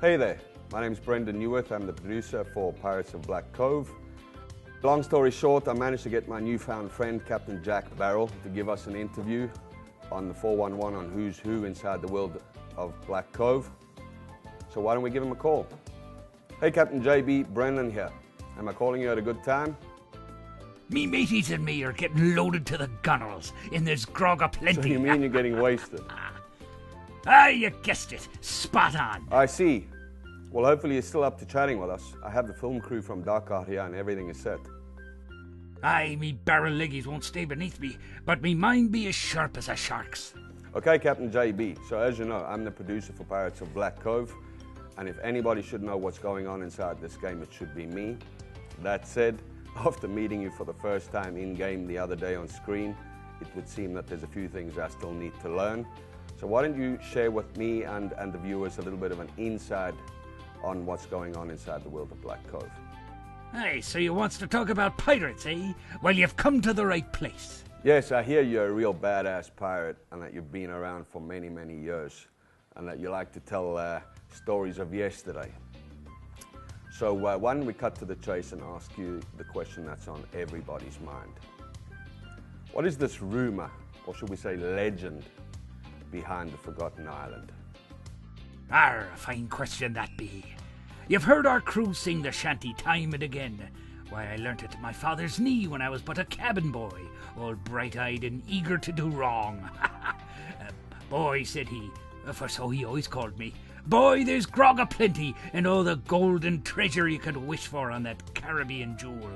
Hey there, my name's Brendan Newworth. I'm the producer for Pirates of Black Cove. Long story short, I managed to get my newfound friend, Captain Jack Barrel, to give us an interview on the 411 on who's who inside the world of Black Cove. So why don't we give him a call? Hey Captain JB, Brendan here. Am I calling you at a good time? Me mateys and me are getting loaded to the gunnels, and there's grog aplenty. So you mean you're getting wasted? You guessed it. Spot on. I see. Well, hopefully you're still up to chatting with us. I have the film crew from Dock out here and everything is set. Aye, me barrel leggies won't stay beneath me, but me mind be as sharp as a shark's. Okay, Captain JB. So as you know, I'm the producer for Pirates of Black Cove. And if anybody should know what's going on inside this game, it should be me. That said, after meeting you for the first time in-game the other day on screen, it would seem that there's a few things I still need to learn. So why don't you share with me and the viewers a little bit of an insight on what's going on inside the world of Black Cove. Aye, so you wants to talk about pirates, eh? Well, you've come to the right place. Yes, I hear you're a real badass pirate and that you've been around for many, many years and that you like to tell stories of yesterday. So why don't we cut to the chase and ask you the question that's on everybody's mind. What is this rumor, or should we say legend, behind the Forgotten Island? A fine question that be. You've heard our crew sing the shanty time and again. Why, I learnt it at my father's knee when I was but a cabin boy, all bright-eyed and eager to do wrong. Boy, said he, for so he always called me, boy, there's grog aplenty and all the gold and treasure you could wish for on that Caribbean jewel.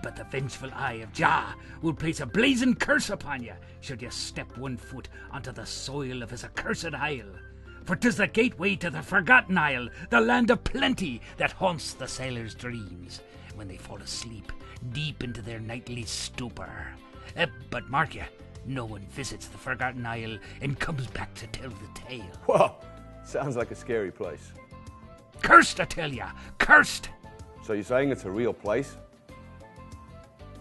But the vengeful eye of Jah will place a blazing curse upon you should you step one foot onto the soil of his accursed isle. For 'tis the gateway to the Forgotten Isle, the land of plenty that haunts the sailors' dreams when they fall asleep deep into their nightly stupor. But mark you, no one visits the Forgotten Isle and comes back to tell the tale. Whoa, sounds like a scary place. Cursed, I tell ya, cursed! So you're saying it's a real place?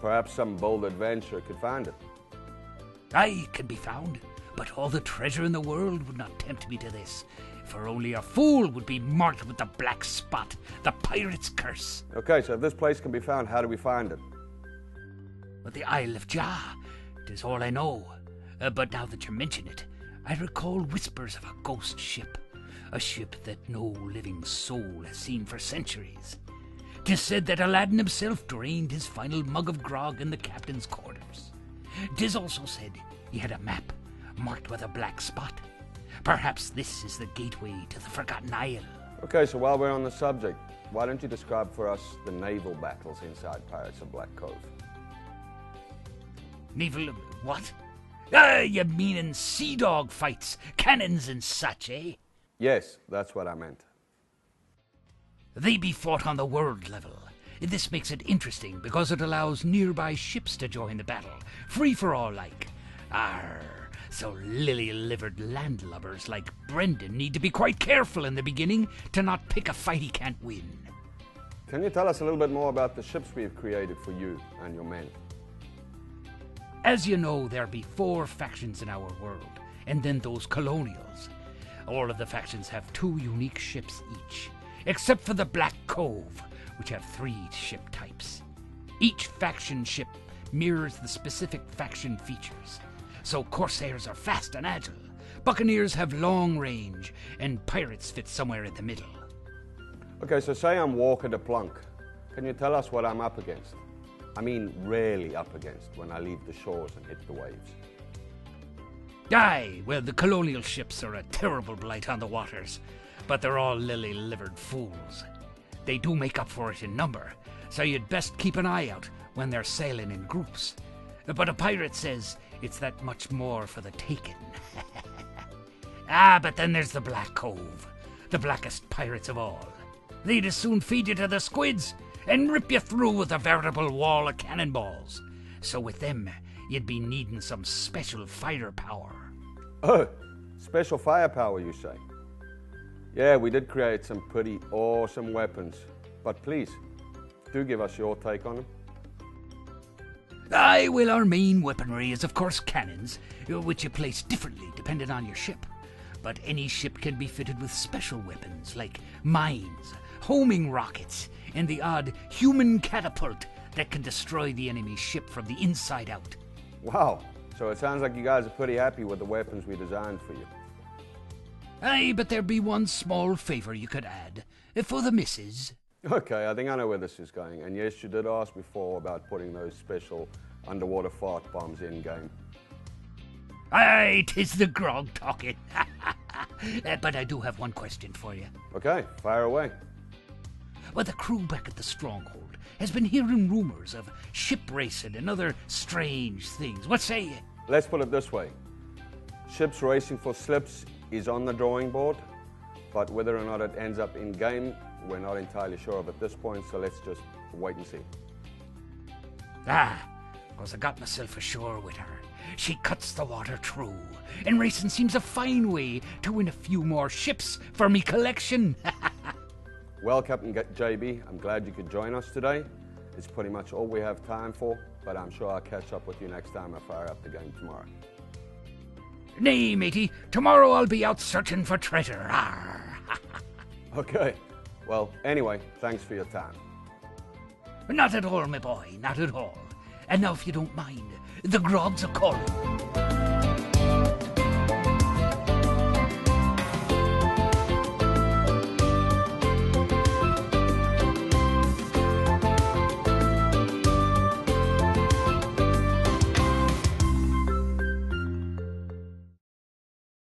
Perhaps some bold adventurer could find it. Aye, it can be found, but all the treasure in the world would not tempt me to this, for only a fool would be marked with the black spot, the pirate's curse. Okay, so if this place can be found, how do we find it? But the Isle of Jah, 'tis all I know. But now that you mention it, I recall whispers of a ghost ship, a ship that no living soul has seen for centuries. 'Tis said that Aladdin himself drained his final mug of grog in the captain's quarters. 'Tis also said he had a map marked with a black spot. Perhaps this is the gateway to the Forgotten Isle. Okay, so while we're on the subject, why don't you describe for us the naval battles inside Pirates of Black Cove? Naval... what? You meanin' sea dog fights, cannons and such, eh? Yes, that's what I meant. They be fought on the world level. This makes it interesting because it allows nearby ships to join the battle, free for all like. So lily-livered landlubbers like Brendan need to be quite careful in the beginning to not pick a fight he can't win. Can you tell us a little bit more about the ships we've created for you and your men? As you know, there be 4 factions in our world, and then those colonials. All of the factions have 2 unique ships each, except for the Black Cove, which have 3 ship types. Each faction ship mirrors the specific faction features. So Corsairs are fast and agile, Buccaneers have long range, and Pirates fit somewhere in the middle. Okay, so say I'm Walker the Plunk. Can you tell us what I'm up against? I mean, really up against when I leave the shores and hit the waves. Aye, well, the colonial ships are a terrible blight on the waters, but they're all lily-livered fools. They do make up for it in number, so you'd best keep an eye out when they're sailing in groups. But a pirate says it's that much more for the taking. But then there's the Black Cove, the blackest pirates of all. They'd as soon feed you to the squids and rip you through with a veritable wall of cannonballs. So with them, you'd be needing some special firepower. Oh, special firepower, you say? Yeah, we did create some pretty awesome weapons, but please, do give us your take on them. Aye, well, our main weaponry is of course cannons, which you place differently depending on your ship. but any ship can be fitted with special weapons like mines, homing rockets, and the odd human catapult that can destroy the enemy ship from the inside out. Wow, so it sounds like you guys are pretty happy with the weapons we designed for you. Aye, but there'd be one small favor you could add. For the missus. Okay, I think I know where this is going. And yes, you did ask before about putting those special underwater fart bombs in-game. Aye, 'tis the grog talking. But I do have one question for you. Okay, fire away. Well, the crew back at the stronghold has been hearing rumors of ship racing and other strange things. What say you? Let's put it this way. Ships racing for slips is on the drawing board, but whether or not it ends up in-game, we're not entirely sure of at this point, so let's just wait and see. Because I got myself ashore with her. She cuts the water through, and racing seems a fine way to win a few more ships for me collection. Well, Captain JB, I'm glad you could join us today. It's pretty much all we have time for, but I'm sure I'll catch up with you next time I fire up the game tomorrow. Nay, matey, tomorrow I'll be out searching for treasure. Okay, well, anyway, thanks for your time. Not at all, my boy, not at all. And now, if you don't mind, the grogs are calling.